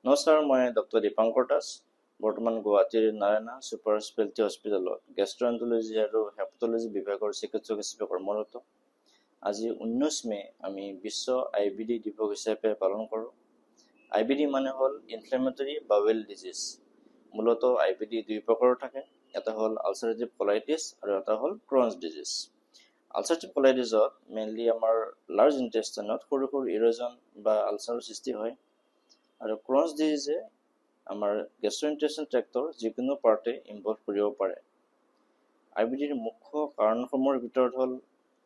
নমস্কাৰ, মই ডক্টৰ দীপাংকৰ দাস। বৰ্তমান গুৱাহাটীৰ নাৰায়ণা ছুপাৰ স্পেচিয়েলিটি হস্পিটেলত গেষ্ট্ৰএণ্ট্ৰলজি আৰু হেপাটলজি বিভাগৰ চিকিৎসক হিচাপে কৰ্মৰত। আজি 19 মে আমি বিশ্ব IBD দিৱস হিচাপে পালন কৰোঁ। IBD মানে হ'ল ইনফ্লেমেটৰী বাৱেল ডিজিজ। মূলতঃ IBD দুই প্ৰকাৰৰ থাকে, এটা হ'ল আলচাৰেটিভ কলাইটিছ আৰু এটা হ'ল ক্ৰনছ ডিজিজ। আলচাৰেটিভ কলাইটিছত মেইনলি আমাৰ লাৰ্জ ইণ্টেষ্টাইনত সৰু সৰু ইৰ'জন বা আলচাৰৰ সৃষ্টি হয়, আৰু ক্ৰনছ ডিজিজে আমাৰ গেষ্ট্ৰইণ্টেষ্টাইন ট্ৰেক্টৰ যিকোনো পাৰ্টে ইনভলভ কৰিব পাৰে। IBDৰ মুখ্য কাৰণসমূহৰ ভিতৰত হ'ল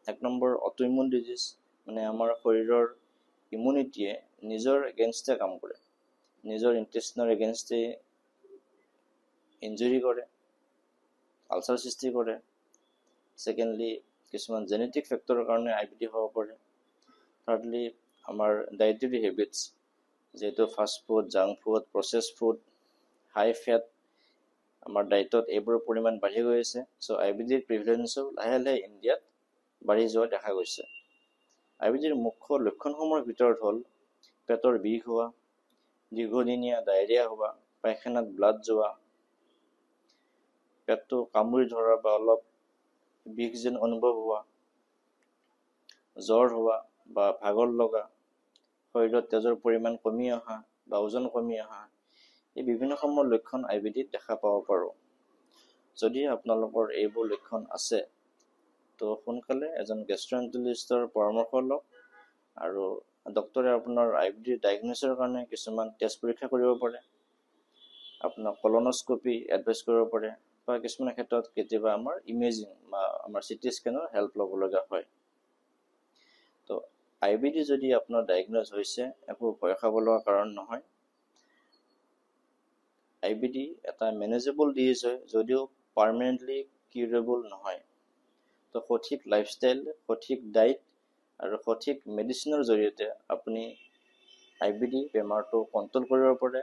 1 নম্বৰ অটোইমিউন ডিজিজ, মানে আমাৰ শৰীৰৰ ইমিউনিটিয়ে নিজৰ এগেইনষ্টে কাম কৰে, নিজৰ ইণ্টেষ্টিনৰ এগেইনষ্টে ইনজুৰি কৰে, আলচাৰ সৃষ্টি কৰে। ছেকেণ্ডলি, কিছুমান জেনেটিক ফেক্টৰৰ কাৰণে IBD হ'ব পাৰে। থাৰ্ডলি, আমাৰ ডায়েটেৰী হেবিটছ, যিহেতু fast food, junk food, processed food, high fat আমাৰ ডায়েটত এইবোৰৰ পৰিমাণ বাঢ়ি গৈ আছে। চ' IBDৰ প্ৰিভেলেঞ্চো লাহে লাহে ইণ্ডিয়াত বাঢ়ি যোৱা দেখা গৈছে। IBDৰ মুখ্য লক্ষণসমূহৰ ভিতৰত হ'ল পেটৰ বিষ হোৱা, দীৰ্ঘদিনীয়া ডায়েৰিয়া হোৱা, পায়খানাত ব্লাড যোৱা, পেটটো কামুৰি ধৰা বা অলপ বিষ যেন অনুভৱ হোৱা, জ্বৰ হোৱা বা ভাগৰ লগা, শৰীৰত তেজৰ পৰিমাণ কমি অহা বা ওজন কমি অহা, এই বিভিন্নসমূহ লক্ষণ IBDত দেখা পাব পাৰোঁ। যদি আপোনালোকৰ এইবোৰ লক্ষণ আছে, তো সোনকালে এজন গেষ্ট্ৰএণ্ট্ৰলজিষ্টৰ পৰামৰ্শ লওক, আৰু ডক্টৰে আপোনাৰ IBDৰ ডায়েগন'চিছৰ কাৰণে কিছুমান টেষ্ট পৰীক্ষা কৰিব পাৰে, আপোনাক কলনস্কপি এডভাইচ কৰিব পাৰে, বা কিছুমান ক্ষেত্ৰত কেতিয়াবা আমাৰ ইমেজিং বা আমাৰ CT স্কেনৰ হেল্প ল'ব লগা হয়। তো IBD যদি আপোনাৰ ডায়েগন'জ হৈছে, একো ভয় খাব লগা কাৰণ নহয়। IBD এটা মেনেজেবল ডিজিজ হয়, যদিও পাৰ্মানেণ্টলি কিউৰেবল নহয়। তো সঠিক লাইফষ্টাইল, সঠিক ডায়েট আৰু সঠিক মেডিচিনৰ জৰিয়তে আপুনি IBD বেমাৰটো কণ্ট্ৰল কৰিব পাৰে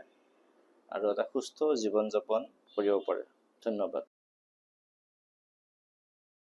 আৰু এটা সুস্থ জীৱন যাপন কৰিব পাৰে। ধন্যবাদ।